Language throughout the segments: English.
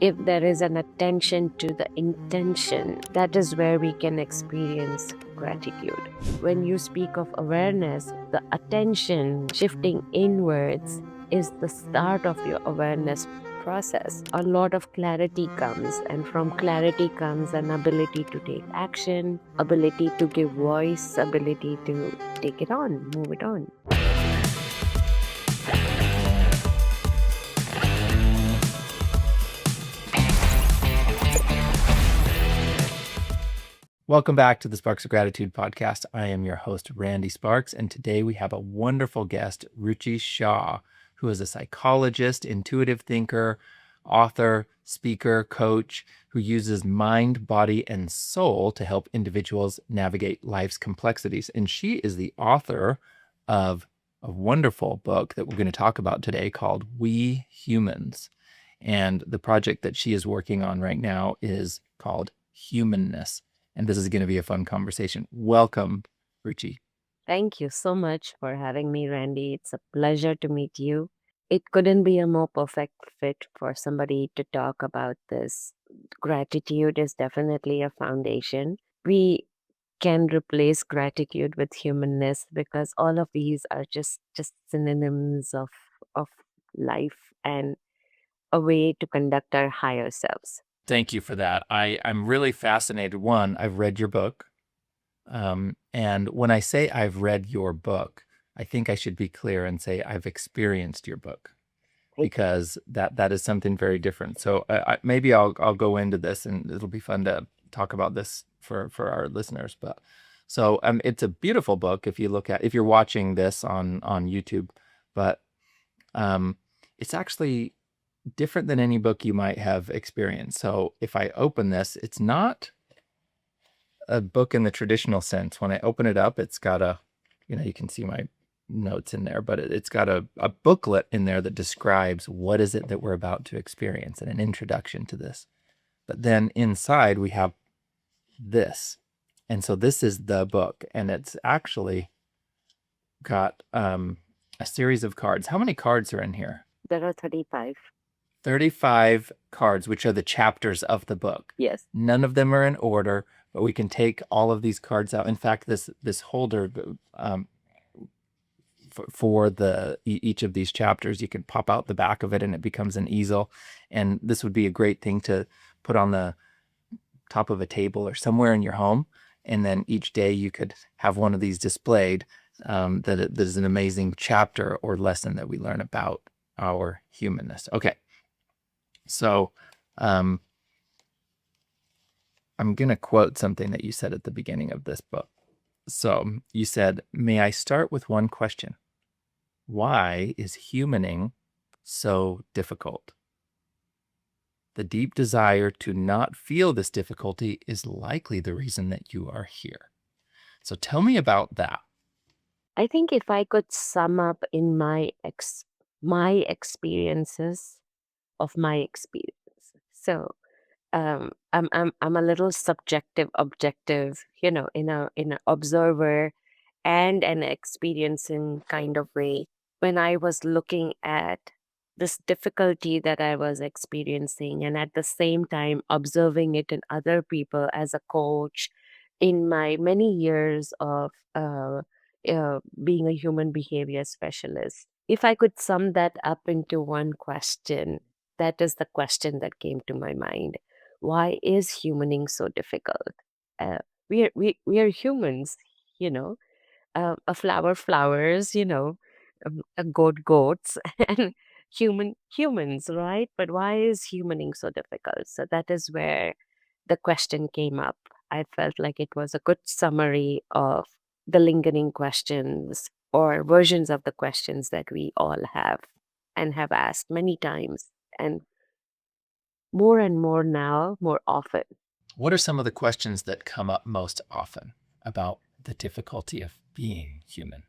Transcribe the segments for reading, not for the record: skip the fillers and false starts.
If there is an attention to the intention, that is where we can experience gratitude. When you speak of awareness, the attention shifting inwards is the start of your awareness process. A lot of clarity comes, and from clarity comes an ability to take action, ability to give voice, ability to take it on, move it on. Welcome back to the Sparks of Gratitude podcast. I am your host, Randy Sparks, and today we have a wonderful guest, Ruchi Shah, who is a psychologist, intuitive thinker, author, speaker, coach, who uses mind, body, and soul to help individuals navigate life's complexities. And she is the author of a wonderful book that we're going to talk about today called We Humans. And the project that she is working on right now is called Humanness. And this is going to be a fun conversation. Welcome, Ruchi. Thank you so much for having me, Randy. It's a pleasure to meet you. It couldn't be a more perfect fit for somebody to talk about this. Gratitude is definitely a foundation. We can replace gratitude with humanness because all of these are just synonyms of life and a way to conduct our higher selves. Thank you for that. I'm really fascinated. One, I've read your book. And when I say I've read your book, I think I should be clear and say I've experienced your book, because that is something very different. So maybe I'll go into this, and it'll be fun to talk about this for our listeners. But so it's a beautiful book if you're watching this on YouTube, but it's actually different than any book you might have experienced. So if I open this, it's not a book in the traditional sense. When I open it up, it's got you can see my notes in there, but it's got a booklet in there that describes what is it that we're about to experience and an introduction to this. But then inside we have this. And so this is the book, and it's actually got a series of cards. How many cards are in here? There are 35. 35 cards, which are the chapters of the book. Yes. None of them are in order, but we can take all of these cards out. In fact, this holder for each of these chapters, you can pop out the back of it and it becomes an easel. And this would be a great thing to put on the top of a table or somewhere in your home. And then each day you could have one of these displayed. That is an amazing chapter or lesson that we learn about our humanness. Okay. So I'm going to quote something that you said at the beginning of this book. So you said, "May I start with one question? Why is humaning so difficult? The deep desire to not feel this difficulty is likely the reason that you are here." So tell me about that. I think if I could sum up in my experiences of my experience. So I'm a little subjective, objective, in an observer and an experiencing kind of way. When I was looking at this difficulty that I was experiencing, and at the same time observing it in other people as a coach, in my many years of being a human behavior specialist, if I could sum that up into one question, that is the question that came to my mind. Why is humaning so difficult? We are humans, you know. A flower flowers, a goat goats, and humans, right? But why is humaning so difficult? So that is where the question came up. I felt like it was a good summary of the lingering questions or versions of the questions that we all have and have asked many times, and more now, more often. What are some of the questions that come up most often about the difficulty of being human?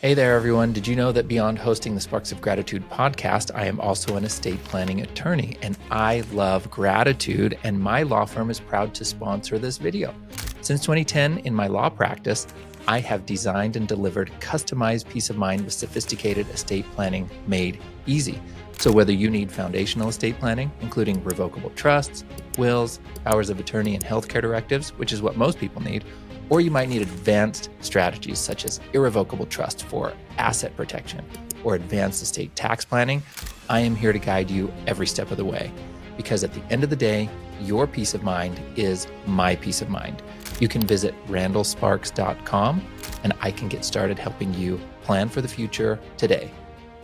Hey there, everyone. Did you know that beyond hosting the Sparks of Gratitude podcast, I am also an estate planning attorney, and I love gratitude, and my law firm is proud to sponsor this video. Since 2010, in my law practice, I have designed and delivered customized peace of mind with sophisticated estate planning made easy. So, whether you need foundational estate planning, including revocable trusts, wills, powers of attorney, and healthcare directives, which is what most people need, or you might need advanced strategies such as irrevocable trust for asset protection or advanced estate tax planning, I am here to guide you every step of the way. Because at the end of the day, your peace of mind is my peace of mind. You can visit randallsparks.com and I can get started helping you plan for the future today.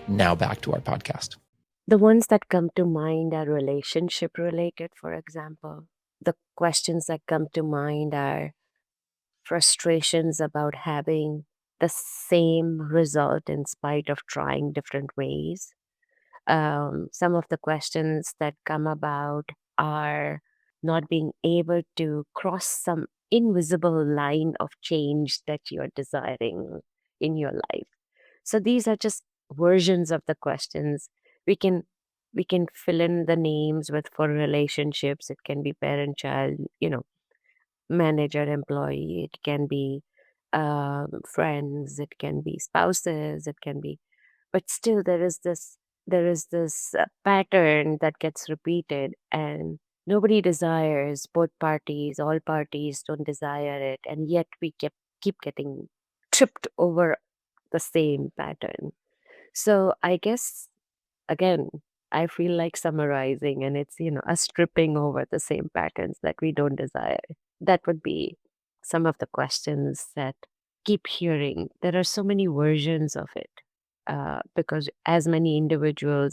Now back to our podcast. The ones that come to mind are relationship related, for example. The questions that come to mind are frustrations about having the same result in spite of trying different ways. Some of the questions that come about are not being able to cross some invisible line of change that you're desiring in your life. So these are just versions of the questions. We can we can fill in the names with for relationships. It can be parent child, manager employee. It can be friends. It can be spouses. It can be, but still there is this pattern that gets repeated, and nobody desires, both parties, all parties don't desire it, and yet we keep getting tripped over the same pattern. So I guess, again, I feel like summarizing, and it's, us tripping over the same patterns that we don't desire. That would be some of the questions that keep hearing. There are so many versions of it, because as many individual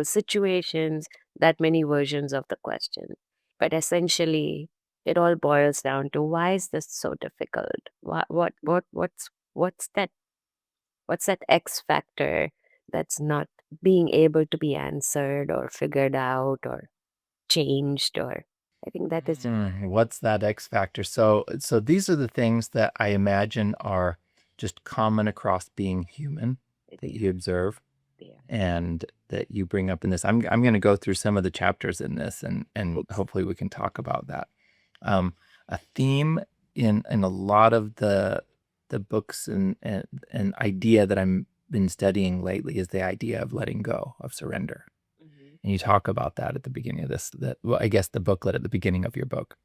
situations, that many versions of the question. But essentially, it all boils down to, why is this so difficult? What's that X factor that's not being able to be answered or figured out or changed? Or I think that is What's that X factor? So these are the things that I imagine are just common across being human that there. you observe There. and that you bring up in this. I'm going to go through some of the chapters in this, and It's hopefully we can talk about that. A theme in a lot of the books and idea that I'm been studying lately is the idea of letting go, of surrender. Mhm. And you talk about that at the beginning of this, well, I guess the booklet at the beginning of your book,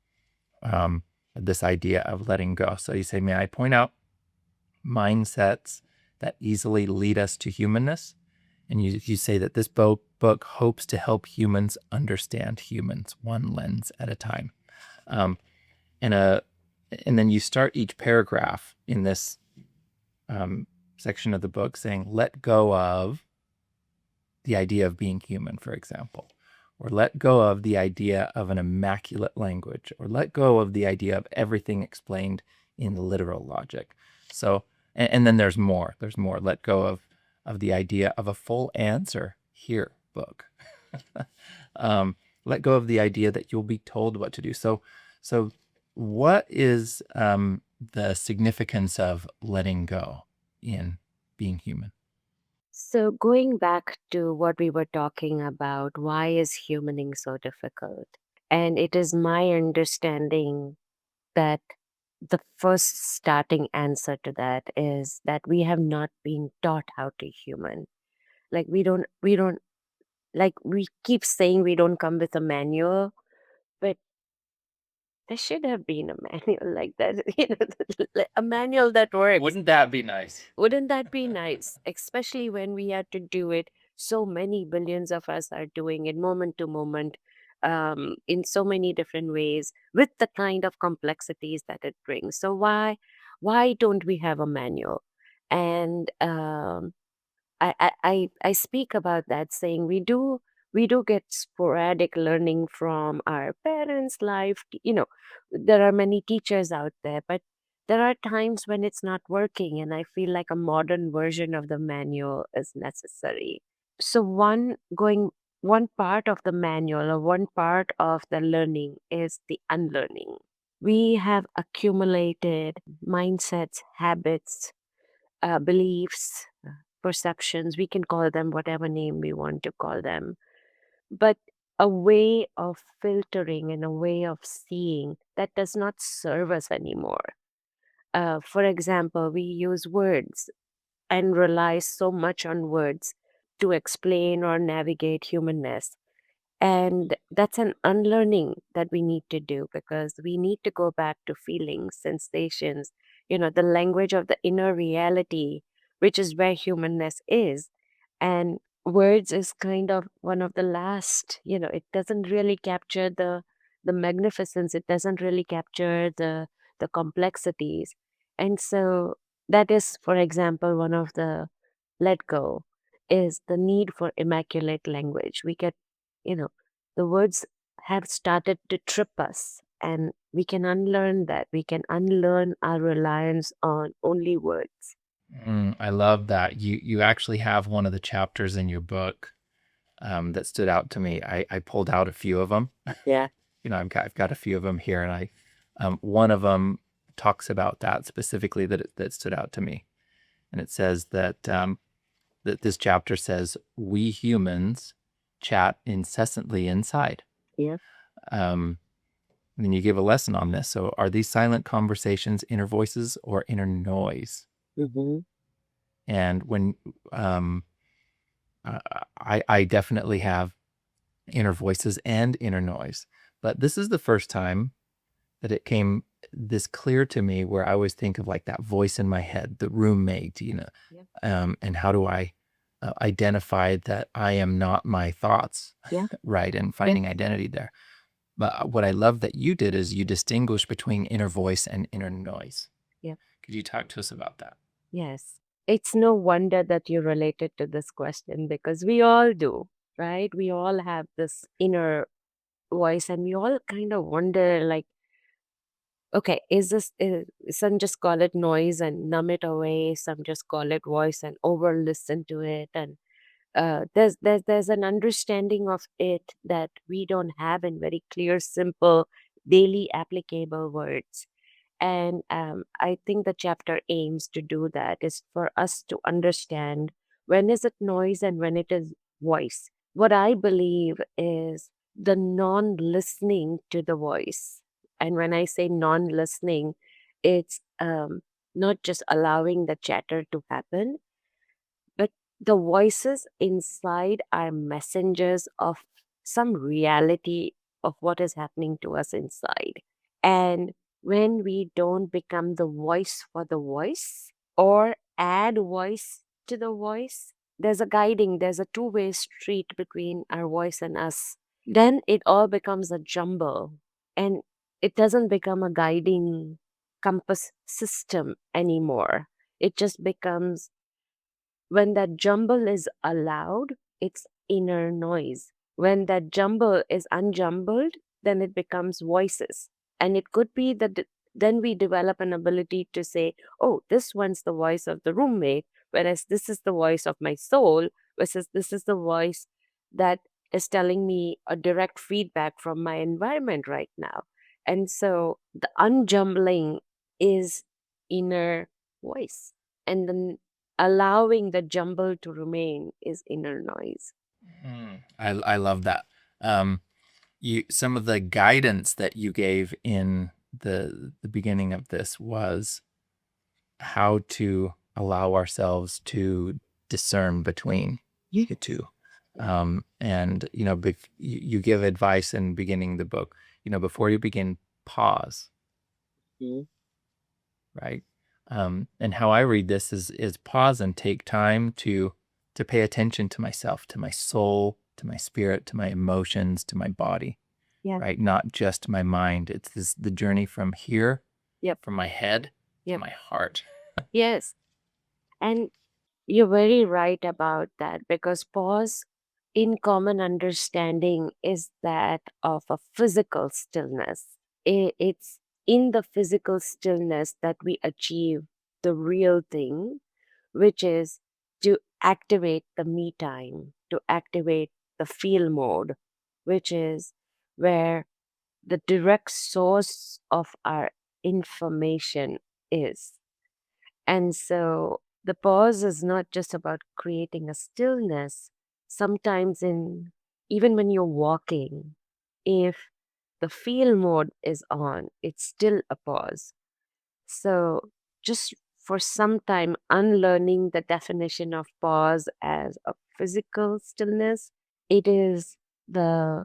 um, this idea of letting go. So you say, may I point out mindsets that easily lead us to humanness? And you say that this book hopes to help humans understand humans one lens at a time. Um, and, a, and then you start each paragraph in this section of the book saying, let go of the idea of being human, for example, or let go of the idea of an immaculate language, or let go of the idea of everything explained in literal logic. So, and then there's more. There's more. Let go of the idea of a full answer here, book. Let go of the idea that you'll be told what to do. So what is the significance of letting go in being human? So going back to what we were talking about, why is humaning so difficult? And it is my understanding that the first starting answer to that is that we have not been taught how to human. Like we don't like we keep saying we don't come with a manual, but there should have been a manual like that, a manual that works. Wouldn't that be nice? Wouldn't that be nice? Especially when we had to do it. So many billions of us are doing it moment to moment, in so many different ways, with the kind of complexities that it brings. So why don't we have a manual? And I speak about that, saying we do get sporadic learning from our parents' life. There are many teachers out there, but there are times when it's not working, and I feel like a modern version of the manual is necessary. So one part of the manual, or one part of the learning, is the unlearning. We have accumulated mindsets, habits, beliefs, perceptions. We can call them whatever name we want to call them, but a way of filtering and a way of seeing that does not serve us anymore. For example, we use words and rely so much on words to explain or navigate humanness. And that's an unlearning that we need to do, because we need to go back to feelings, sensations, the language of the inner reality, which is where humanness is. And words is kind of one of the last, it doesn't really capture the magnificence, it doesn't really capture the complexities. And so that is, for example, one of the let go is the need for immaculate language. We get, you know, the words have started to trip us, and we can unlearn that. We can unlearn our reliance on only words. I love that. You actually have one of the chapters in your book that stood out to me. I pulled out a few of them. Yeah. I've got a few of them here, and one of them talks about that specifically, that stood out to me, and it says that this chapter says we humans chat incessantly inside. Yeah. Um, and then you give a lesson on this. So, are these silent conversations inner voices or inner noise? Mm-hmm. And when uh, I definitely have inner voices and inner noise, but this is the first time that it came this clear to me, where I always think of like that voice in my head, the roommate, Yeah. and how do I identify that I am not my thoughts, Yeah. right? And Yeah. finding identity there. But what I love that you did is you distinguish between inner voice and inner noise. Yeah. Could you talk to us about that? Yes. It's no wonder that you related to this question, because we all do, right? We all have this inner voice, and we all kind of wonder, like, okay, is this, some just call it noise and numb it away, some just call it voice and over listen to it. And there's an understanding of it that we don't have in very clear, simple, daily applicable words. And I think the chapter aims to do that, is for us to understand when is it noise and when it is voice. What I believe is the non-listening to the voice. And when I say non-listening, it's not just allowing the chatter to happen, but the voices inside are messengers of some reality of what is happening to us inside. And when we don't become the voice for the voice, or add voice to the voice, there's a two-way street between our voice and us. Then it all becomes a jumble, and it doesn't become a guiding compass system anymore. It just becomes, when that jumble is allowed, it's inner noise. When that jumble is unjumbled, then it becomes voices. And it could be that then we develop an ability to say, oh, this one's the voice of the roommate, whereas this is the voice of my soul, versus this is the voice that is telling me a direct feedback from my environment right now. And so the unjumbling is inner voice. And then allowing the jumble to remain is inner noise. I love that. Some of the guidance that you gave in the beginning of this was how to allow ourselves to discern between the two. Yeah. And you give advice in beginning the book. Before you begin, pause, Mhm. right? And how I read this is pause and take time to pay attention to myself, to my soul, to my spirit, to my emotions, to my body, Yeah. right? Not just my mind. It's the journey from here, Yep. from my head to Yep. my heart. Yes. And you're very right about that, because pause in common understanding is that of a physical stillness. It's in the physical stillness that we achieve the real thing, which is to activate the me time, to activate the feel mode, which is where the direct source of our information is. And so the pause is not just about creating a stillness. Sometimes, in even when you're walking, if the feel mode is on, it's still a pause. So just for some time, unlearning the definition of pause as a physical stillness. It is the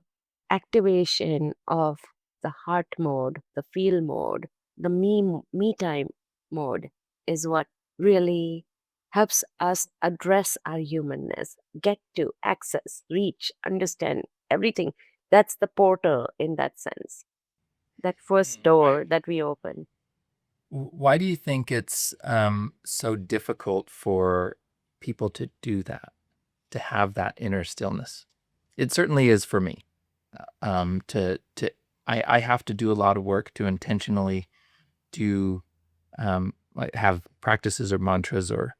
activation of the heart mode, the feel mode, the me time mode is what really helps us address our humanness, get to access, reach, understand everything. That's the portal in that sense, that first Why door that we open. why do you think it's so difficult for people to do that, to have that inner stillness? It certainly is for me. To I have to do a lot of work to intentionally do like have practices or mantras or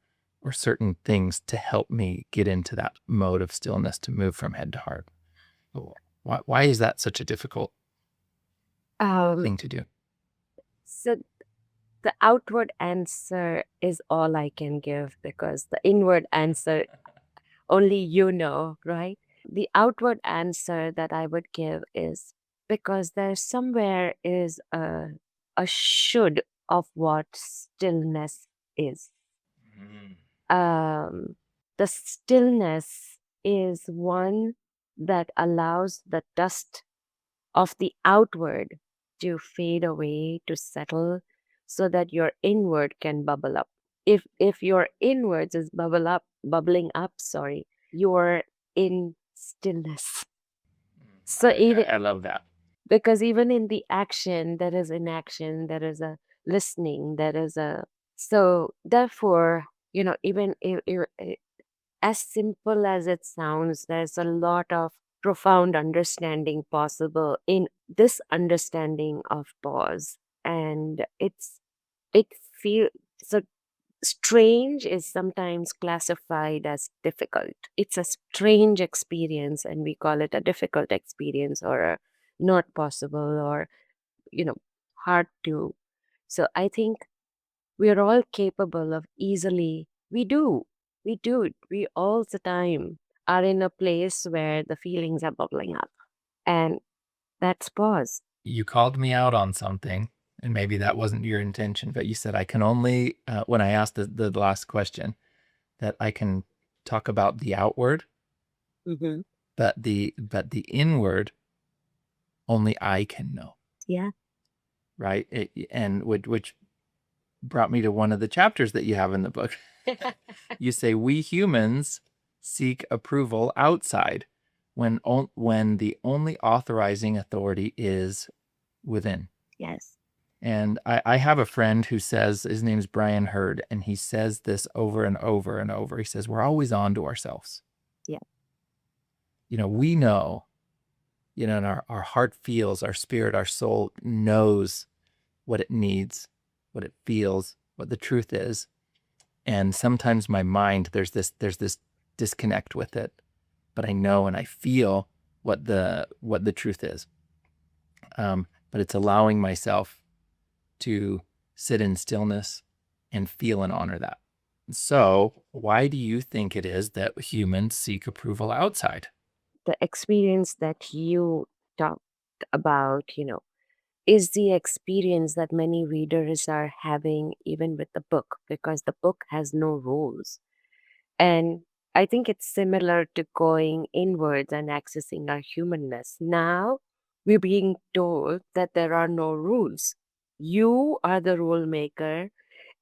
certain things to help me get into that mode of stillness to move from head to heart. Why is that such a difficult Um, thing to do? so the outward answer is all I can give because the inward answer only you know, right? The outward answer that I would give is because there somewhere is a should of what stillness is. Mm. Um, the stillness is one that allows the dust of the outward to fade away, to settle, so that your inward can bubble up. If your inwards is bubbling up, sorry, you're in stillness. So even I love that. because even in the action, there is inaction, there is a listening, there is a so therefore, even as simple as it sounds, there's a lot of profound understanding possible in this understanding of pause. And it feels so strange is sometimes classified as difficult. It's a strange experience, and we call it a difficult experience or a not possible or, you know, hard to. So I think we are all capable of easily, we all the time are in a place where the feelings are bubbling up. And that's pause. You called me out on something, and maybe that wasn't your intention, but you said I can only, when I asked the last question, that I can talk about the outward, Hmm. but the inward only I can know, Yeah. right? And which brought me to one of the chapters that you have in the book. You say we humans seek approval outside when the only authorizing authority is within. Yes. And I have a friend who says, his name's Brian Hurd, and he says this over and over and over. He says, we're always on to ourselves. Yeah. We know, and our heart feels, our spirit, our soul knows what it needs, what it feels, what the truth is. And sometimes my mind, there's this disconnect with it, but I know and I feel what the truth is. But it's allowing myself to sit in stillness and feel and honor that. So, why do you think it is that humans seek approval outside? The experience that you talked about, is the experience that many readers are having even with the book because the book has no rules. And I think it's similar to going inwards and accessing our humanness. Now we're being told that there are no rules. You are the rule maker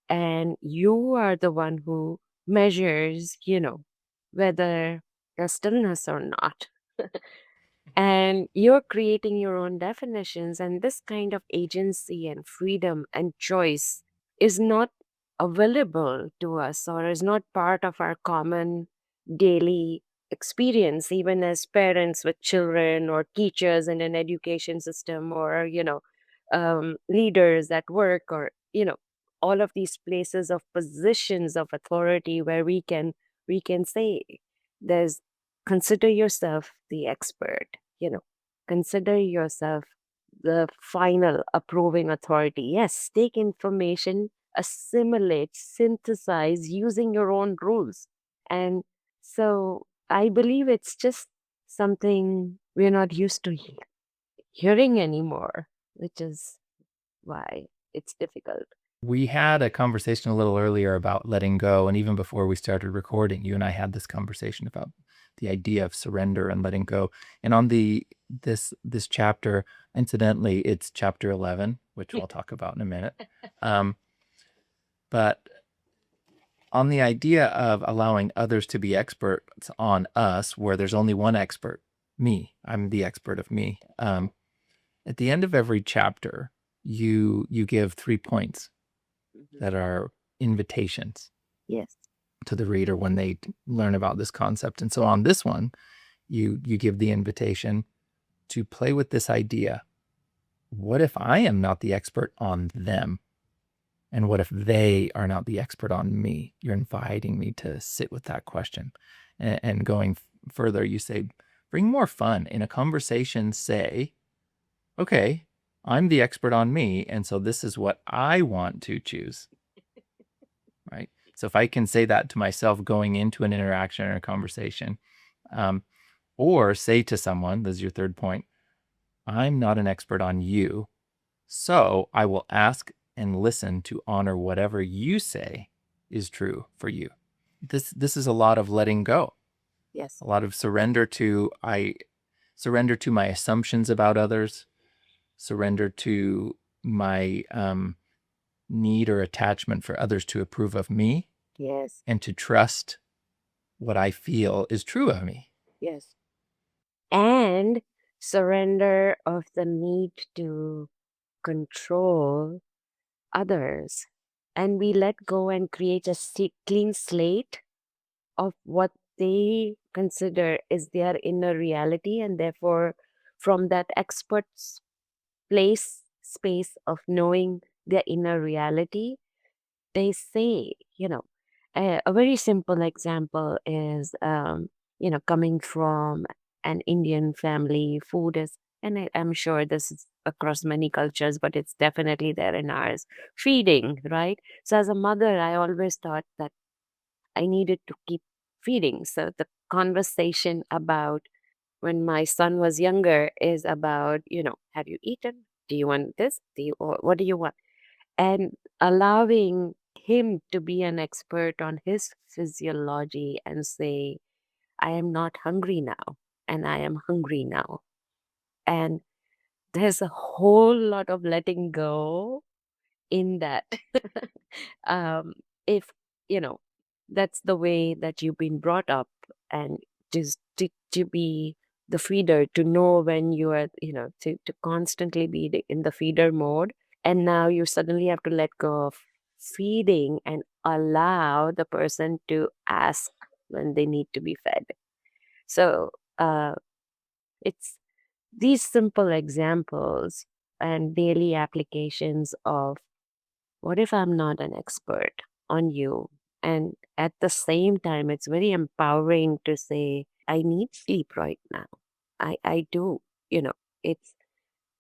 and you are the one who measures, whether there's stillness or not. And you're creating your own definitions, and this kind of agency and freedom and choice is not available to us or is not part of our common daily experience, even as parents with children or teachers in an education system or, leaders at work or, all of these places of positions of authority where we can say there's consider yourself the expert, consider yourself the final approving authority. Yes, take information, assimilate, synthesize using your own rules. And so I believe it's just something we're not used to hearing anymore, which is why it's difficult. We had a conversation a little earlier about letting go, and even before we started recording, you and I had this conversation about the idea of surrender and letting go. And on this chapter, incidentally, it's chapter 11, which I'll talk about in a minute. But on the idea of allowing others to be experts on us, where there's only one expert, me. I'm the expert of me. At the end of every chapter, you give 3 points Mhm. that are invitations Yes. to the reader when they learn about this concept. And so on this one, you give the invitation to play with this idea. What if I am not the expert on them? And what if they are not the expert on me? You're inviting me to sit with that question. And going further, you say, bring more fun in a conversation. Say, okay, I'm the expert on me. And so this is what I want to choose. Right. So if I can say that to myself going into an interaction or a conversation, or say to someone, this is your third point, I'm not an expert on you. So I will ask and listen to honor whatever you say is true for you. This is a lot of letting go, Yes. a lot of surrender to my assumptions about others, surrender to my need or attachment for others to approve of me, Yes. and to trust what I feel is true of me. Yes. And surrender of the need to control others. And we let go and create a clean slate of what they consider is their inner reality. And therefore, from that expert's place, space of knowing their inner reality, they say, a very simple example is, coming from an Indian family, food is, and I'm sure this is across many cultures, but it's definitely there in ours, feeding, right? So as a mother, I always thought that I needed to keep feeding. So the conversation about when my son was younger is about, have you eaten? Do you want this? Or what do you want? And allowing him to be an expert on his physiology and say, I am not hungry now, and I am hungry now. And there's a whole lot of letting go in that. um, if, you know, that's the way that you've been brought up, and just to be the feeder, to know when you are, to constantly be in the feeder mode. And now you suddenly have to let go of feeding and allow the person to ask when they need to be fed. So it's these simple examples and daily applications of, what if I'm not an expert on you? And at the same time, it's very empowering to say, I need sleep right now. I do, you know, it's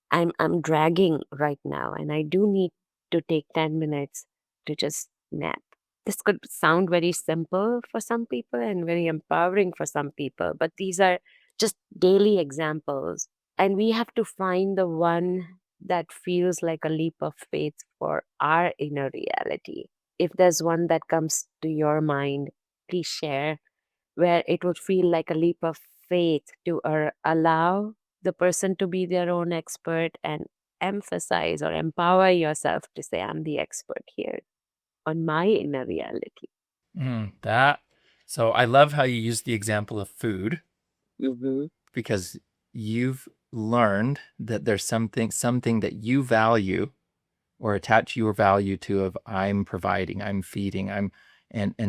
I'm dragging right now, and I do need to take 10 minutes to just nap. This could sound very simple for some people and very empowering for some people, but these are just daily examples. And we have to find the one that feels like a leap of faith for our inner reality. If there's one that comes to your mind, please share, where it would feel like a leap of faith to allow the person to be their own expert and emphasize or empower yourself to say, I'm the expert here on my inner reality. That. So I love how you use the example of food, Mm-hmm. because you've learned that there's something that you value or attach your value to, of I'm providing, I'm feeding, and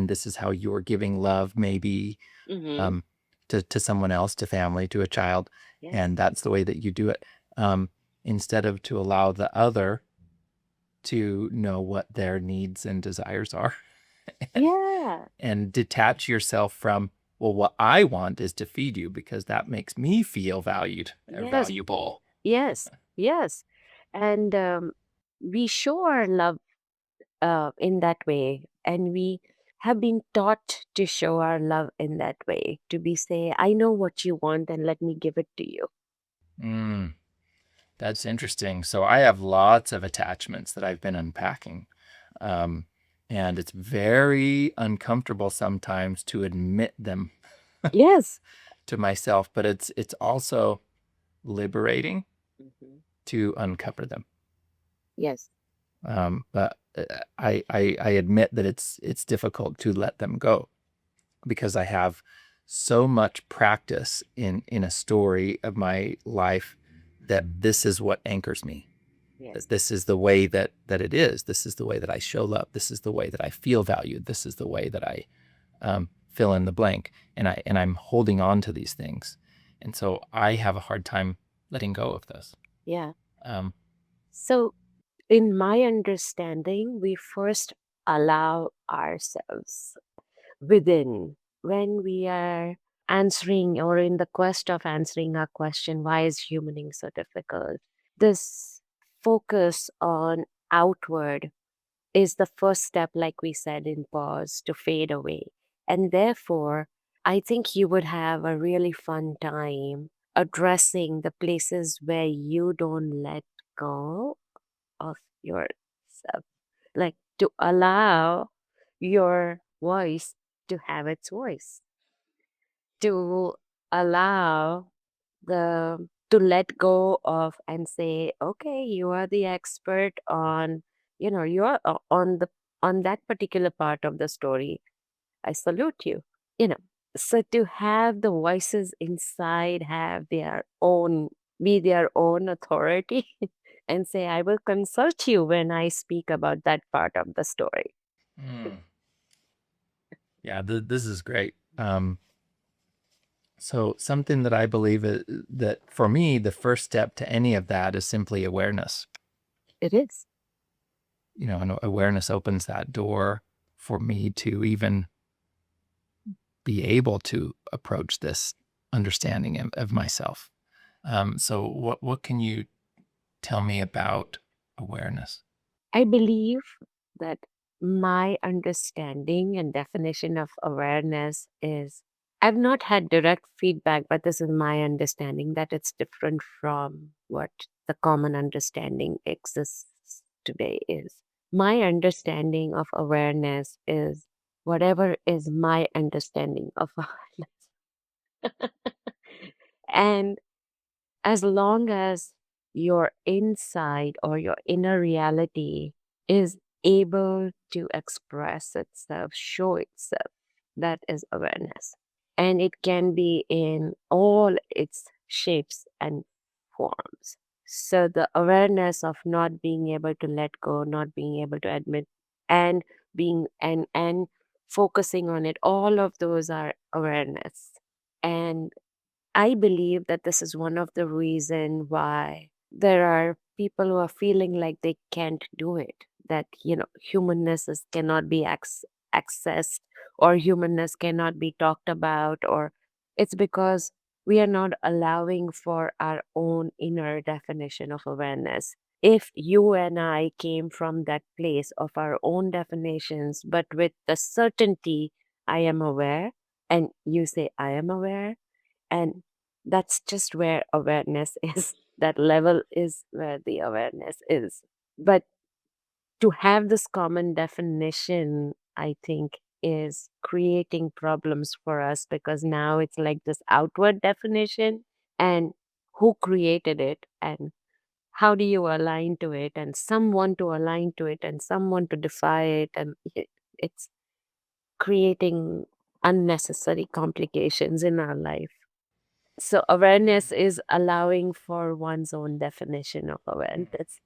this is how you're giving love, maybe Mm-hmm. um, to someone else, to family, to a child, Yes. and that's the way that you do it. Instead of to allow the other to know what their needs and desires are, Yeah. and detach yourself from, well, what I want is to feed you because that makes me feel valued or Yes. valuable. Yes. Yes. And we show our love in that way. And we have been taught to show our love in that way, to be say, I know what you want and let me give it to you. That's interesting. So I have lots of attachments that I've been unpacking. Um, and it's very uncomfortable sometimes to admit them Yes. to myself, but it's also liberating Mhm. to uncover them. Yes. But I admit that it's difficult to let them go because I have so much practice in a story of my life that this is what anchors me. Yes. That this is the way that it is. This is the way that I show love. This is the way that I feel valued. This is the way that I fill in the blank. And I'm holding on to these things, and so I have a hard time letting go of this. Yeah. Um, So, in my understanding, we first allow ourselves within when we are answering or in the quest of answering our question, why is humaning so difficult? This focus on outward is the first step, like we said in pause, to fade away. And therefore, I think you would have a really fun time addressing the places where you don't let go of yourself, like to allow your voice to have its voice, to allow the to let go of and say, okay, you are the expert on, you are on that particular part of the story. I salute you. you know so to have the voices inside have their own, be their own authority, and say, I will consult you when I speak about that part of the story. mm, yeah, this is great. So something that I believe that for me, the first step to any of that is simply awareness. It is. And awareness opens that door for me to even be able to approach this understanding of myself. So what can you tell me about awareness? I believe that my understanding and definition of awareness is, I've not had direct feedback, but this is my understanding that it's different from what the common understanding exists today is. My understanding of awareness is whatever is my understanding of awareness. And as long as your inside or your inner reality is able to express itself, show itself, that is awareness. And it can be in all its shapes and forms. So the awareness of not being able to let go, not being able to admit, and being and focusing on it, all of those are awareness. And I believe that this is one of the reason why there are people who are feeling like they can't do it. That humanness cannot be accessed, or humanness cannot be talked about, or it's because we are not allowing for our own inner definition of awareness. If you and I came from that place of our own definitions, but with the certainty, I am aware, and you say, I am aware, and that's just where awareness is. That level is where the awareness is. But to have this common definition, I think, is creating problems for us, because now it's like this outward definition, and who created it, and how do you align to it, and someone to align to it, and someone to defy it, and it's creating unnecessary complications in our life. So awareness is allowing for one's own definition of awareness.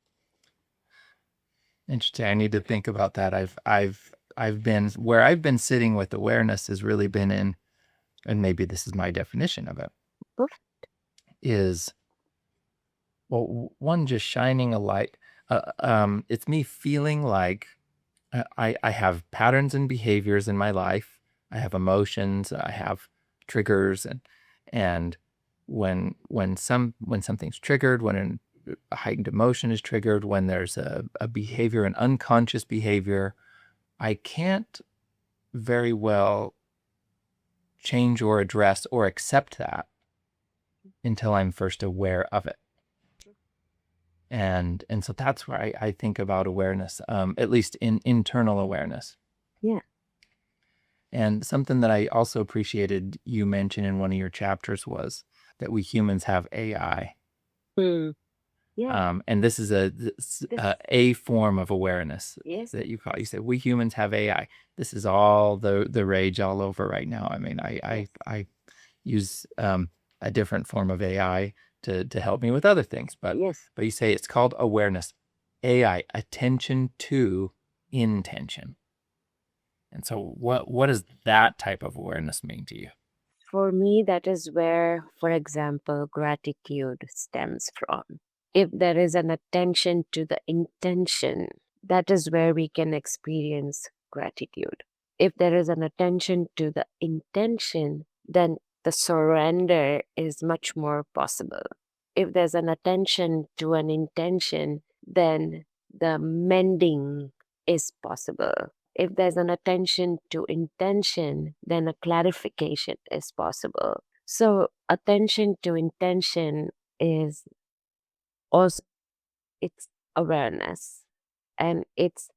Interesting. I need to think about that. I've been where I've been sitting with awareness has really been in, and maybe this is my definition of it, Oof. is, well, one, just shining a light. It's me feeling like I have patterns and behaviors in my life. I have emotions. I have triggers, and when something's triggered, when a heightened emotion is triggered, when there's a behavior, an unconscious behavior, I can't very well change or address or accept that until I'm first aware of it. And so that's where I think about awareness, at least in internal awareness. Yeah. And something that I also appreciated you mention in one of your chapters was that we humans have AI. Hmm. Yeah. And this is This. a form of awareness Yes. that you call. You Yes. said we humans have AI. This is all the rage all over right now. I mean, Yes. I use a different form of AI to help me with other things, Yes. but you say it's called awareness, AI, attention to intention. And so, what does that type of awareness mean to you? For me, that is where, for example, gratitude stems from. If there is an attention to the intention, that is where we can experience gratitude. If there is an attention to the intention, then the surrender is much more possible. If there's an attention to an intention, then the mending is possible. If there's an attention to intention, then a clarification is possible. So, attention to intention is also it's awareness, and it's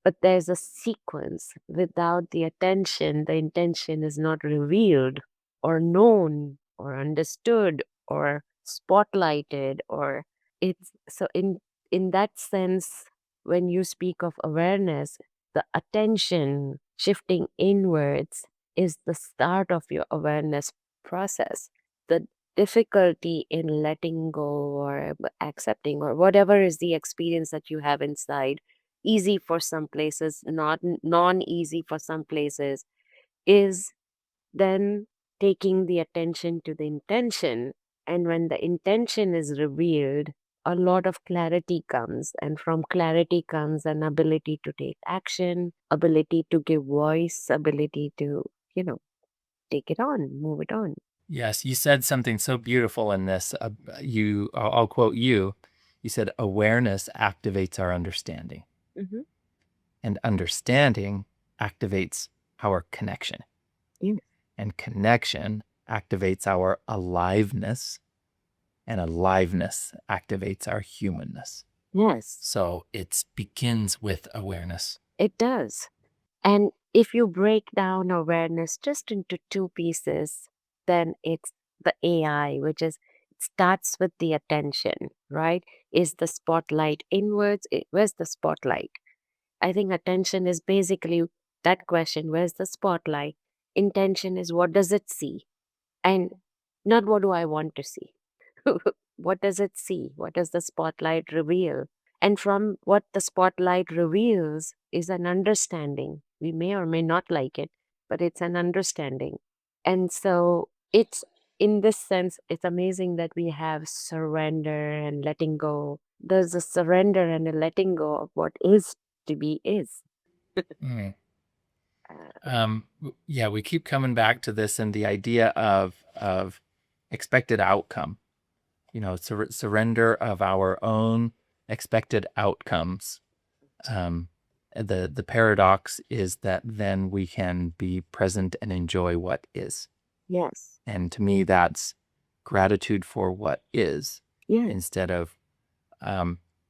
but there's a sequence. Without the attention, the intention is not revealed or known or understood or spotlighted, or it's so in that sense, when you speak of awareness, the attention shifting inwards is the start of your awareness process. The difficulty in letting go or accepting or whatever is the experience that you have inside, easy for some places, not non-easy for some places, is then taking the attention to the intention. And when the intention is revealed, a lot of clarity comes, and from clarity comes an ability to take action, ability to give voice, ability to, take it on, move it on. Yes, you said something so beautiful in this. I'll quote you. You said awareness activates our understanding, Hmm. and understanding activates our connection, Yes. and connection activates our aliveness, and aliveness activates our humanness. Yes, So it begins with awareness. it does. And if you break down awareness just into two pieces, then it's the AI, which is it starts with the attention, right? Is the spotlight inwards? Where's the spotlight? I think attention is basically that question, where's the spotlight? Intention is what does it see? And not what do I want to see? What does it see? What does the spotlight reveal? And from what the spotlight reveals is an understanding. We may or may not like it, but it's an understanding. And so it's in this sense, it's amazing that we have surrender and letting go. There's a surrender and a letting go of what is to be is. Mm. Uh, Yeah, we keep coming back to this and the idea of expected outcome. Surrender of our own expected outcomes. Um, the paradox is that then we can be present and enjoy what is. yes, And to me, that's gratitude for what is yes, instead of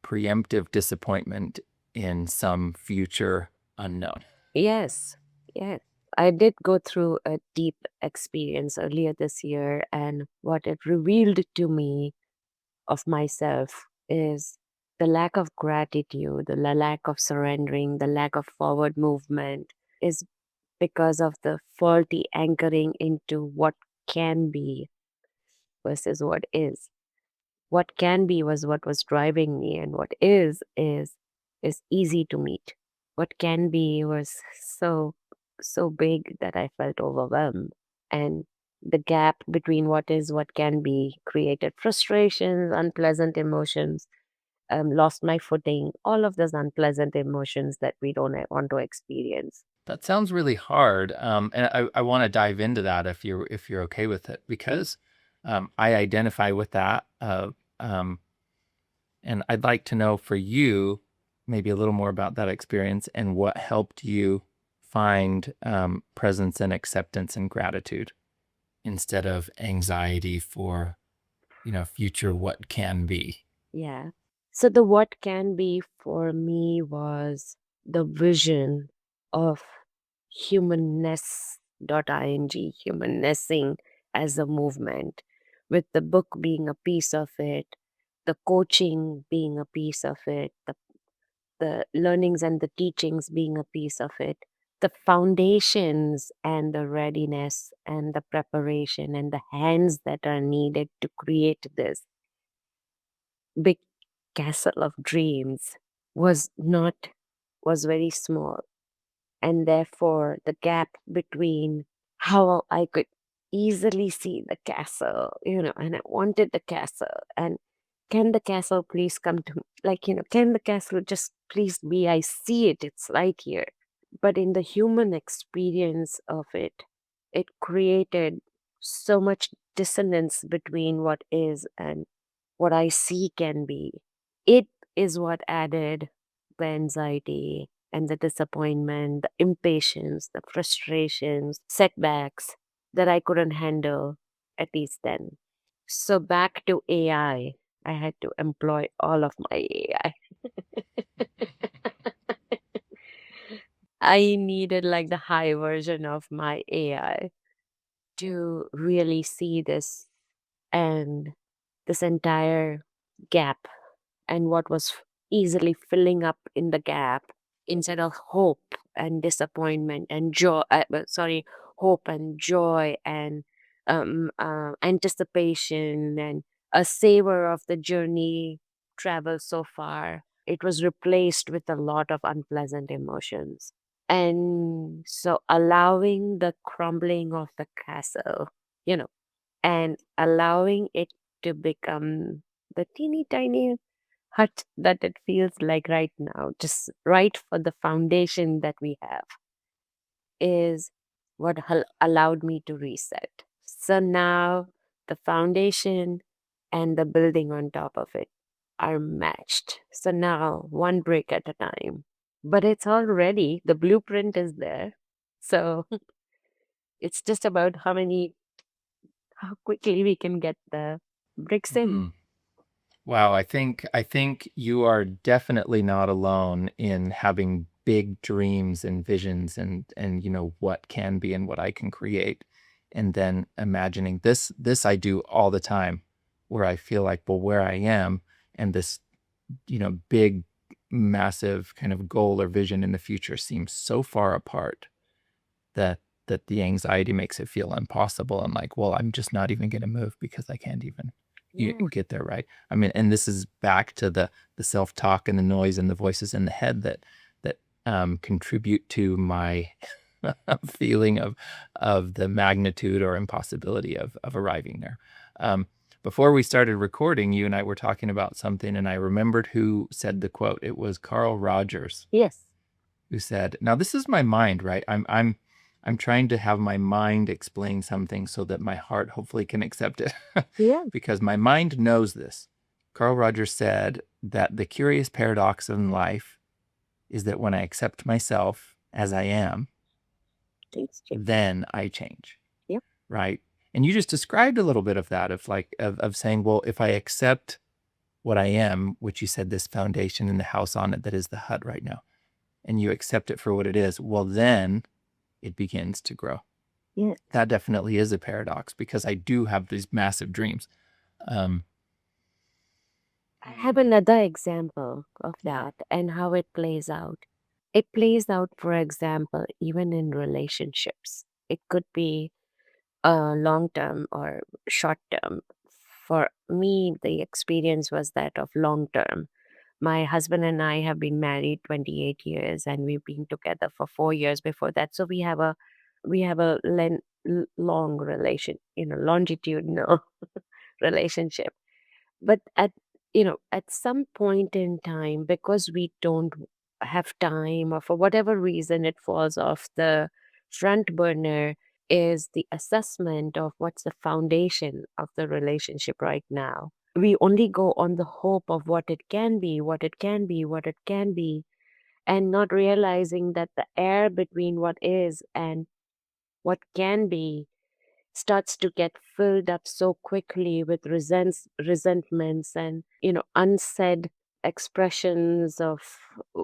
preemptive disappointment in some future unknown. yes, yes. I did go through a deep experience earlier this year, and what it revealed to me of myself is the lack of gratitude, the lack of surrendering, the lack of forward movement is because of the faulty anchoring into what can be versus what is. What can be was what was driving me, and what is easy to meet. What can be was so big that I felt overwhelmed, and the gap between what is what can be created frustrations, unpleasant emotions, lost my footing, all of those unpleasant emotions that we don't want to experience. That sounds really hard, and I want to dive into that if you're okay with it, Yeah. because I identify with that, um, and I'd like to know for you maybe a little more about that experience and what helped you find presence and acceptance and gratitude instead of anxiety for future what can be. Yeah. So the what can be for me was the vision of humanness.ing, humannessing as a movement, with the book being a piece of it, the coaching being a piece of it, the learnings and the teachings being a piece of it, the foundations and the readiness and the preparation and the hands that are needed to create this big castle of dreams was not was very small, and therefore the gap between how I could easily see the castle, and I wanted the castle, and can the castle please come to me, can the castle just please be, I see it, it's right here. But in the human experience of it created so much dissonance between what is and what I see can be. It is what added the anxiety and the disappointment, the impatience, the frustrations, setbacks that I couldn't handle, at least then. So back to AI, I had to employ all of my AI. I needed like the high version of my AI to really see this and this entire gap and what was easily filling up in the gap instead of hope and disappointment and joy, hope and joy and anticipation and a savor of the journey traveled so far. It was replaced with a lot of unpleasant emotions. And so allowing the crumbling of the castle, you know, and allowing it to become the teeny tiny hut that it feels like right now, just right for the foundation that we have, is what allowed me to reset. So now the foundation and the building on top of it are matched. So now one brick at a time. But it's all ready, the blueprint is there. So it's just about how quickly we can get the bricks in. Hmm. Wow, I think you are definitely not alone in having big dreams and visions and what can be and what I can create, and then imagining this I do all the time, where I feel like, well, where I am and this big massive kind of goal or vision in the future seems so far apart that the anxiety makes it feel impossible. And like, well, I'm just not even going to move because I can't even Yeah. get there, right? I mean, and this is back to the self-talk and the noise and the voices in the head that contribute to my feeling of the magnitude or impossibility of arriving there. Um, Before we started recording, you and I were talking about something, and I remembered who said the quote. It was Carl Rogers Yes. who said, "Now this is my mind, right? I'm trying to have my mind explain something so that my heart hopefully can accept it, Yeah. because my mind knows this." Carl Rogers said that the curious paradox in life is that when I accept myself as I am, Thanks, Jim. then I change, Yep. right? And you just described a little bit of that, of like of saying, well, if I accept what I am, which you said, this foundation and the house on it that is the hut right now, and you accept it for what it is, well, then it begins to grow. Yeah. That definitely is a paradox, because I do have these massive dreams. Um, I have another example of that and how it plays out. It plays out, for example, even in relationships. It could be long term or short term. For me, the experience was that of long term. My husband and I have been married 28 years and we've been together for 4 years before that. So we have a long relation, longitudinal relationship. But at some point in time, because we don't have time or for whatever reason it falls off the front burner, is the assessment of what's the foundation of the relationship right now. We only go on the hope of what it can be, what it can be, what it can be, and not realizing that the air between what is and what can be starts to get filled up so quickly with resentments and unsaid expressions of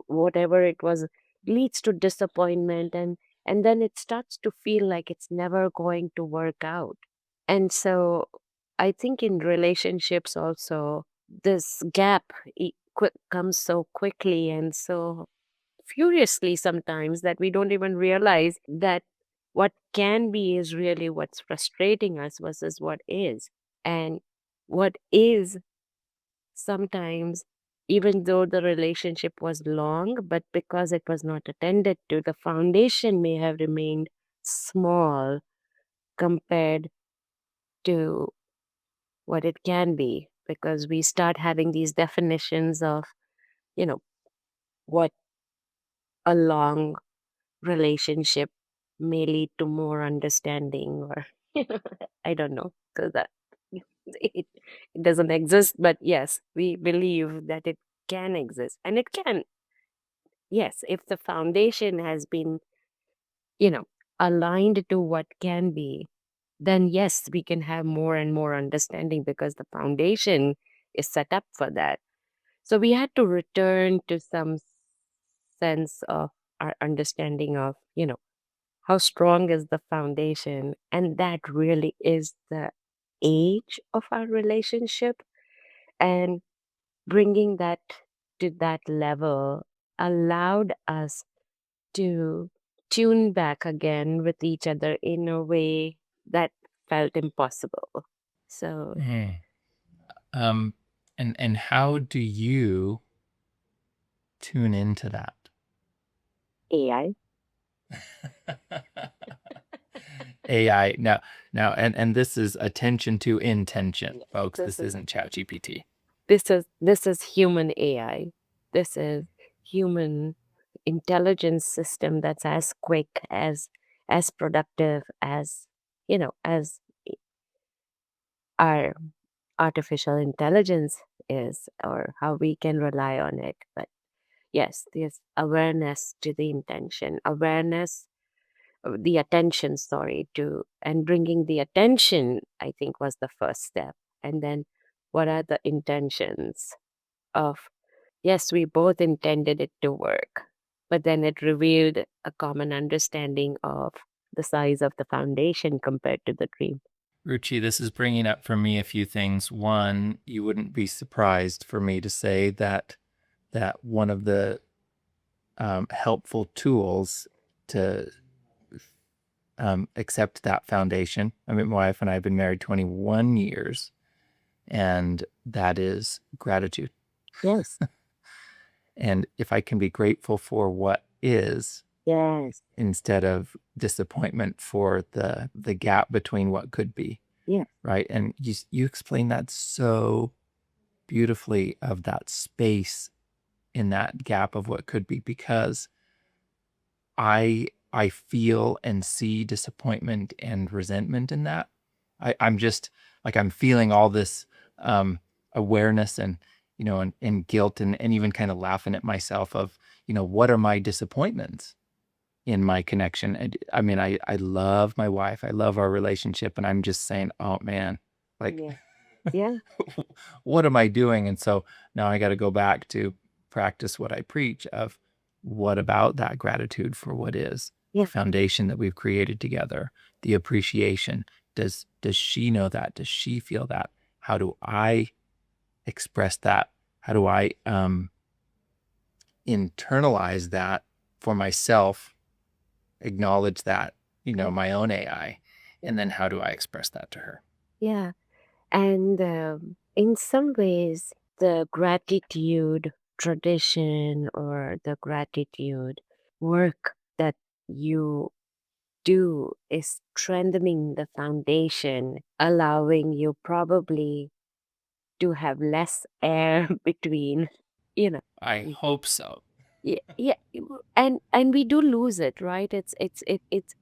whatever it was leads to disappointment, and then it starts to feel like it's never going to work out. And so I think in relationships also, this gap comes so quickly and so furiously sometimes that we don't even realize that what can be is really what's frustrating us versus what is. And what is sometimes, even though the relationship was long, but because it was not attended to, the foundation may have remained small compared to what it can be, because we start having these definitions of, you know, what a long relationship may lead to more understanding, or I don't know, because that it doesn't exist, but yes, we believe that it can exist, and it can. Yes, if the foundation has been, you know, aligned to what can be, then yes, we can have more and more understanding because the foundation is set up for that. So we had to return to some sense of our understanding of, how strong is the foundation. And that really is the age of our relationship. And bringing that to that level allowed us to tune back again with each other in a way that felt impossible. So, Mm. Um, and how do you tune into that? AI. AI now and this is attention to intention, Yes, folks. This isn't ChatGPT. this is human AI. This is human intelligence system that's as quick, as productive as, as our artificial intelligence is, or how we can rely on it. But yes, there's awareness to the intention, awareness, the attention, sorry, to, and bringing the attention, I think, was the first step. And then what are the intentions of, yes, we both intended it to work, but then it revealed a common understanding of the size of the foundation compared to the dream. Ruchi, this is bringing up for me a few things. One, you wouldn't be surprised for me to say that one of the helpful tools to accept that foundation. I mean, my wife and I have been married 21 years, and that is gratitude. Yes, And if I can be grateful for what is yes, instead of disappointment for the gap between what could be, yes, right? And you explain that so beautifully, of that space in that gap of what could be, because I feel and see disappointment and resentment in that. I'm just like, I'm feeling all this awareness and, and guilt, and even kind of laughing at myself of, what are my disappointments in my connection? I mean, I love my wife. I love our relationship. And I'm just saying, oh man, like, yeah, yeah, what am I doing? And so now I got to go back to practice what I preach of, what about that gratitude for what is, the yeah, foundation that we've created together, the appreciation. Does she know that? Does she feel that? How do I express that? How do I internalize that for myself, acknowledge that, yeah, my own AI, yeah, and then how do I express that to her? yeah. And in some ways, the gratitude tradition or the gratitude work that you do is strengthening the foundation, allowing you probably to have less air between, you know. I hope so. Yeah, yeah, and we do lose it, right? It's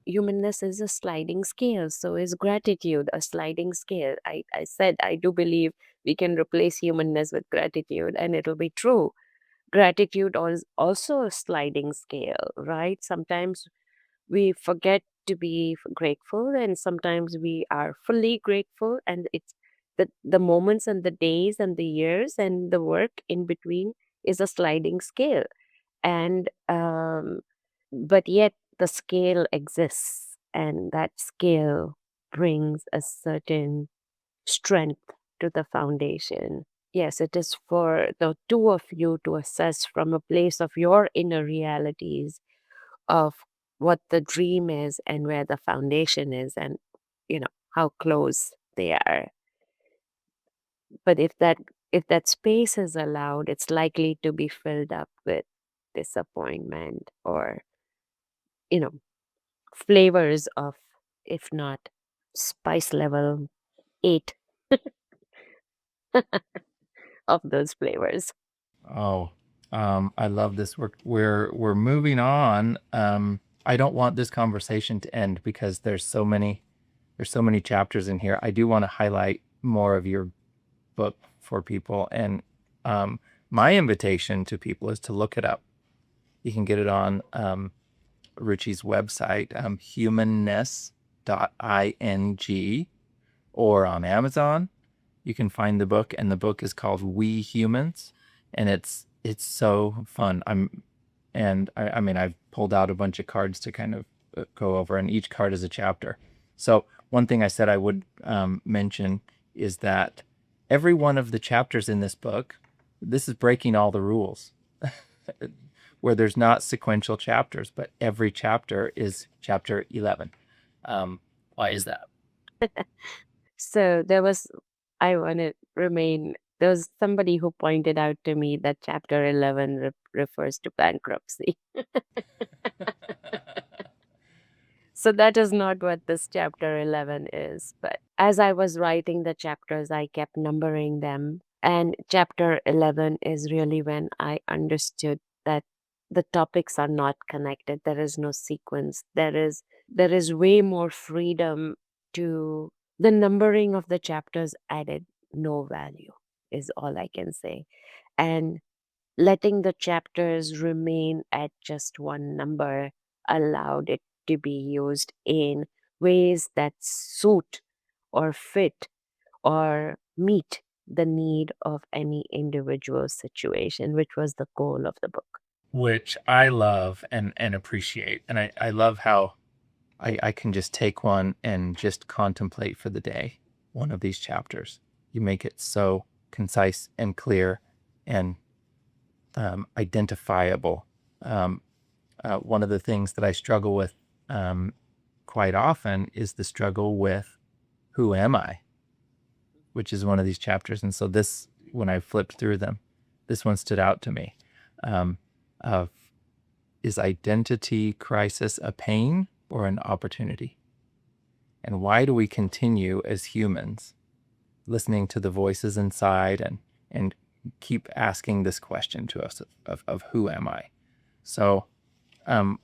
humanness is a sliding scale, so is gratitude a sliding scale. I said I do believe we can replace humanness with gratitude, and it'll be true. Gratitude is also a sliding scale, right? Sometimes we forget to be grateful, and sometimes we are fully grateful, and it's the moments and the days and the years and the work in between. is a sliding scale. And but yet the scale exists, and that scale brings a certain strength to the foundation. Yes, it is for the two of you to assess from a place of your inner realities of what the dream is and where the foundation is, and how close they are. But if that space is allowed, it's likely to be filled up with disappointment, or you know flavors of, if not spice level 8 of those flavors. Oh, I love this. We're moving on. I don't want this conversation to end because there's so many chapters in here. I do want to highlight more of your book for people, and um, my invitation to people is to look it up. You can get it on Ruchi's website, humanness.ing, or on Amazon. You can find the book, and the book is called We Humans, and it's so fun. I mean, I've pulled out a bunch of cards to kind of go over, and each card is a chapter. So one thing I said I would mention is that every one of the chapters in this book, this is breaking all the rules, where there's not sequential chapters, but every chapter is chapter 11. Why is that? So I want to remain, there was somebody who pointed out to me that chapter 11 refers to bankruptcy. So that is not what this chapter 11 is. But as I was writing the chapters, I kept numbering them. And chapter 11 is really when I understood that the topics are not connected. There is no sequence. There is way more freedom to the numbering of the chapters added no value, is all I can say. And letting the chapters remain at just one number allowed it to be used in ways that suit or fit or meet the need of any individual situation, which was the goal of the book. Which I love and appreciate. And I love how I can just take one and just contemplate for the day one of these chapters. You make it so concise and clear and identifiable. Um, one of the things that I struggle with quite often is the struggle with who am I, which is one of these chapters. And so this, when I flipped through them, this one stood out to me. Um, of is identity crisis a pain or an opportunity? And why do we continue as humans listening to the voices inside and keep asking this question to us of who am I? So,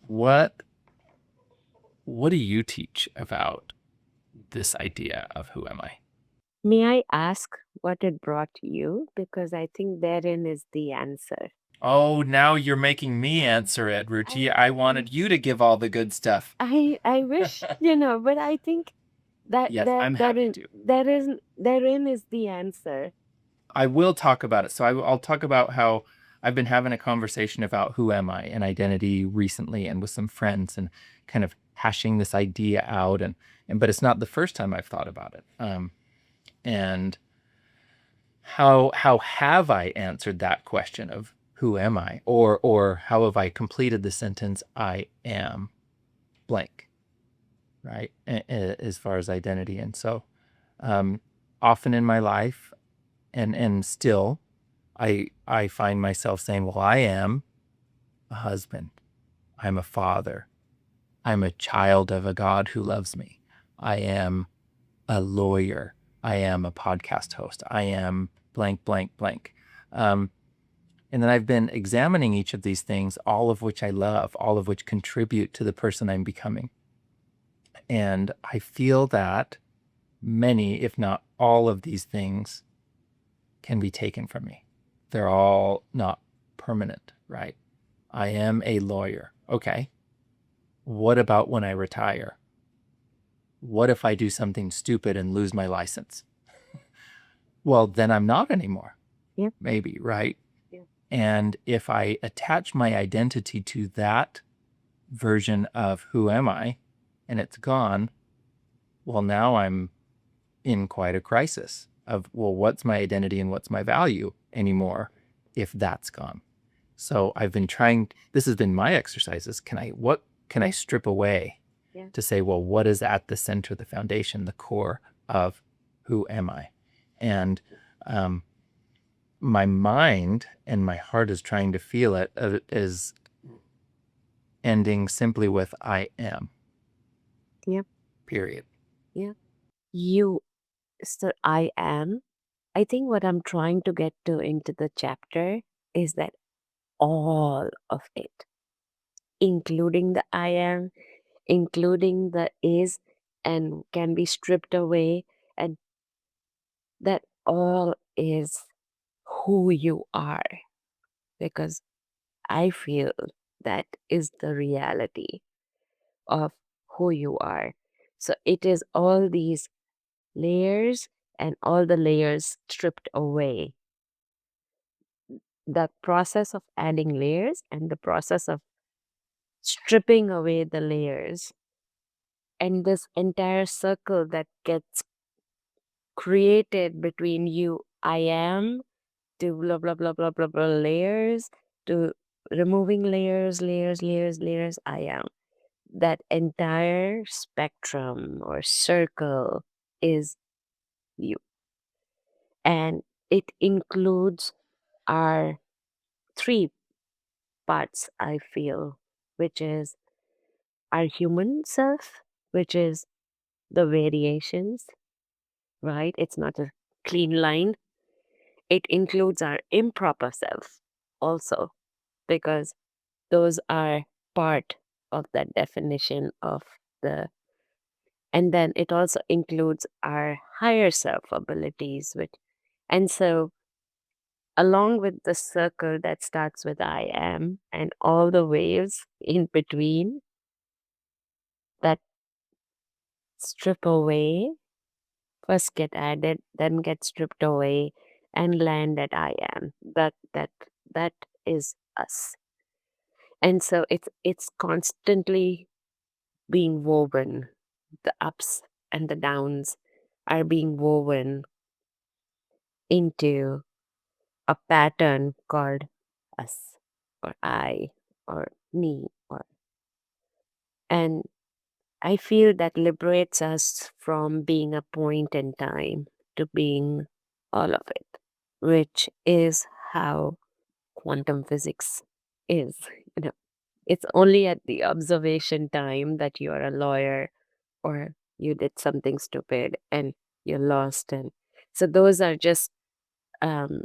what do you teach about this idea of who am I? May I ask what it brought you? Because I think therein is the answer. Oh, now you're making me answer it, Ruchi. I wanted you to give all the good stuff. I wish, but I think that Yes, I'm happy to. therein is the answer. I will talk about it. So I'll talk about how I've been having a conversation about who am I and identity recently, and with some friends, and kind of hashing this idea out. And but it's not the first time I've thought about it. And how have I answered that question of who am I, or how have I completed the sentence I am blank, right? As far as identity. And so often in my life, and still, I find myself saying, well, I am a husband, I'm a father, I'm a child of a God who loves me, I am a lawyer, I am a podcast host, I am blank, blank, blank. And then I've been examining each of these things, all of which I love, all of which contribute to the person I'm becoming. And I feel that many, if not all of these things can be taken from me. They're all not permanent, right? I am a lawyer. Okay. What about when I retire? What if I do something stupid and lose my license? Well, then I'm not anymore. Yeah. Maybe, right? Yeah. And if I attach my identity to that version of who am I and it's gone, well, now I'm in quite a crisis of, well, what's my identity and what's my value anymore if that's gone? So I've been trying, this has been my exercises. What can I strip away Yeah. to say, well, what is at the center, the foundation, the core of who am I? And my mind and my heart is trying to feel it is ending simply with I am, Yeah. period. Yeah. You, so I am. I think what I'm trying to get to into the chapter is that all of it, including the I am, including the is, and can be stripped away, and that all is who you are. Because I feel that is the reality of who you are. So it is all these layers and all the layers stripped away. The process of adding layers and the process of stripping away the layers, and this entire circle that gets created between you, I am, to blah, blah, blah, blah, blah, blah, layers, to removing layers, I am. That entire spectrum or circle is you. And it includes our three parts, I feel, which is our human self, which is the variations, right? It's not a clean line. It includes our improper self also, because those are part of that definition of the, and then it also includes our higher self abilities, which, and so along with the circle that starts with I am and all the waves in between that strip away, first get added, then get stripped away and land at I am. That is us. And so it's constantly being woven. The ups and the downs are being woven into a pattern called us or I or me or, and I feel that liberates us from being a point in time to being all of it, which is how quantum physics is. You know, it's only at the observation time that you are a lawyer or you did something stupid and you're lost. And so those are just um,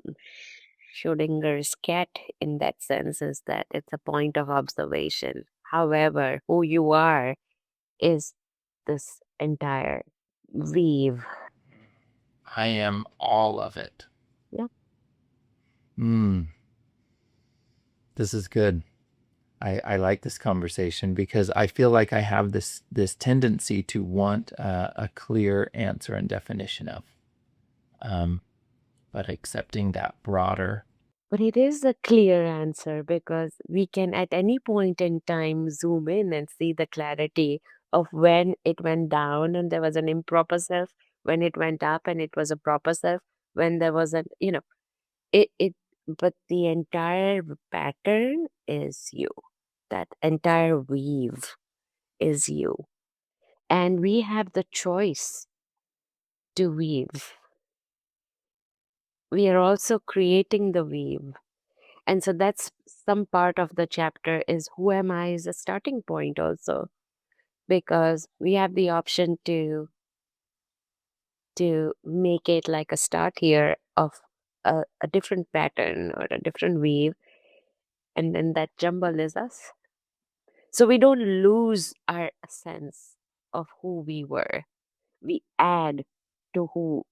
Schrodinger's cat in that sense, is that it's a point of observation. However, who you are is this entire weave. I am all of it. Yeah. Mm, this is good. I like this conversation because I feel like I have this tendency to want a clear answer and definition of, um, but accepting that broader. But it is a clear answer because we can at any point in time zoom in and see the clarity of when it went down and there was an improper self, when it went up and it was a proper self, when there was a, it, but the entire pattern is you. That entire weave is you. And we have the choice to weave. We are also creating the weave. And so that's some part of the chapter is who am I is a starting point also, because we have the option to make it like a start here of a different pattern or a different weave, and then that jumble is us. So we don't lose our sense of who we were. We add to who.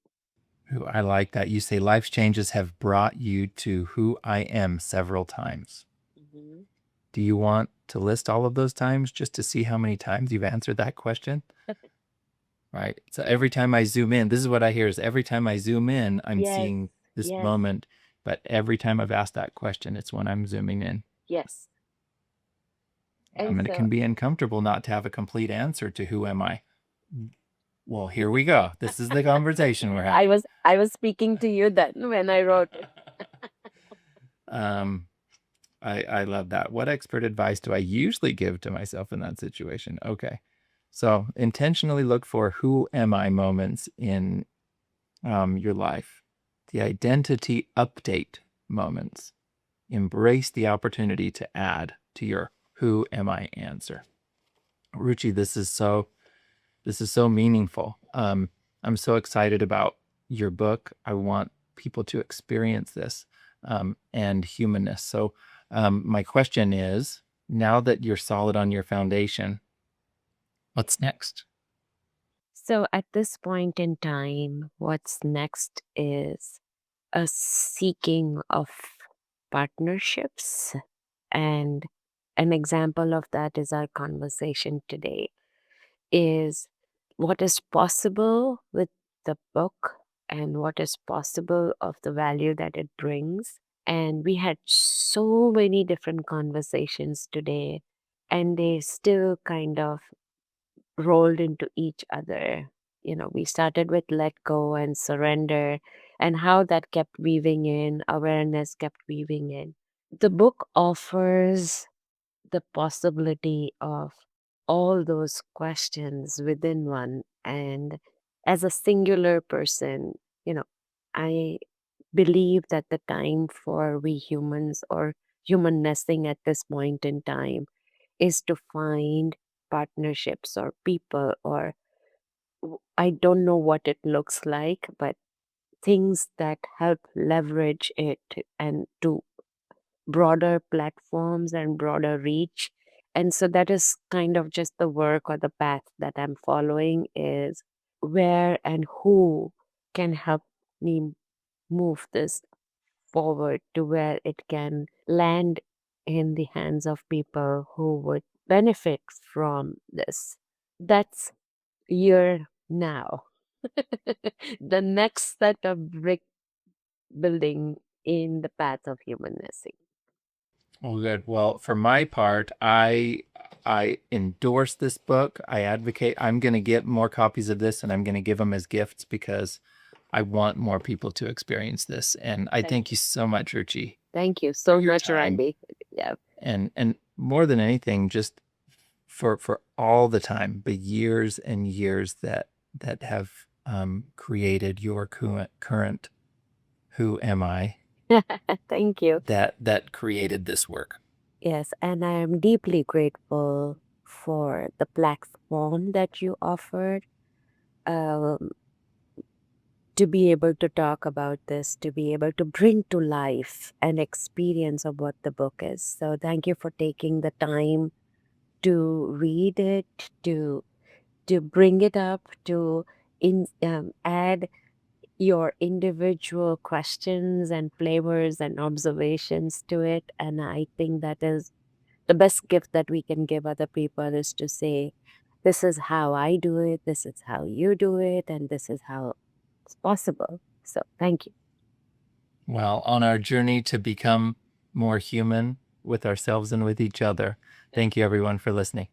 Ooh, I like that. You say life's changes have brought you to who I am several times. Mhm. Do you want to list all of those times just to see how many times you've answered that question? Right. So Yeah. every time I zoom in, this is what I hear is every time I zoom in, I'm Yes. seeing this Yes. moment. but every time I've asked that question, it's when I'm zooming in. Yes. And And it so can be uncomfortable not to have a complete answer to who am I. Well, here we go. This is the conversation we're having. I was speaking to you then when I wrote it. I love that. What expert advice do I usually give to myself in that situation? Okay. So intentionally look for who am I moments in your life, the identity update moments. Embrace the opportunity to add to your who am I answer. Ruchi, this is so meaningful. I'm so excited about your book. I want people to experience this and humanness. So my question is, now that you're solid on your foundation, what's next? So at this point in time, what's next is a seeking of partnerships. And an example of that is our conversation today is what is possible with the book and what is possible of the value that it brings. And we had so many different conversations today, and they still kind of rolled into each other. You know, we started with let go and surrender, and how that kept weaving in, awareness kept weaving in. The book offers the possibility of all those questions within one. And as a singular person, you know, I believe that the time for we humans or humannessing at this point in time is to find partnerships or people or I don't know what it looks like, but things that help leverage it and to broader platforms and broader reach. And so that is kind of just the work or the path that I'm following is where and who can help me move this forward to where it can land in the hands of people who would benefit from this. That's year now. The next set of brick building in the path of humanness. Well, good. Well, for my part, I endorse this book. I advocate. I'm going to get more copies of this, and I'm going to give them as gifts because I want more people to experience this. And I thank you so much, Ruchi, Thank you for so your much, time, Randy. Yeah. and more than anything, just for all the time, the years and years that have created your current who am I Thank you. that created this work. Yes, and I'm deeply grateful for the platform that you offered um, to be able to talk about this, to be able to bring to life an experience of what the book is. So thank you for taking the time to read it, to bring it up, to add your individual questions and flavors and observations to it. And I think that is the best gift that we can give other people is to say, this is how I do it, this is how you do it, and this is how it's possible. So thank you. Well, on our journey to become more human with ourselves and with each other, thank you everyone for listening.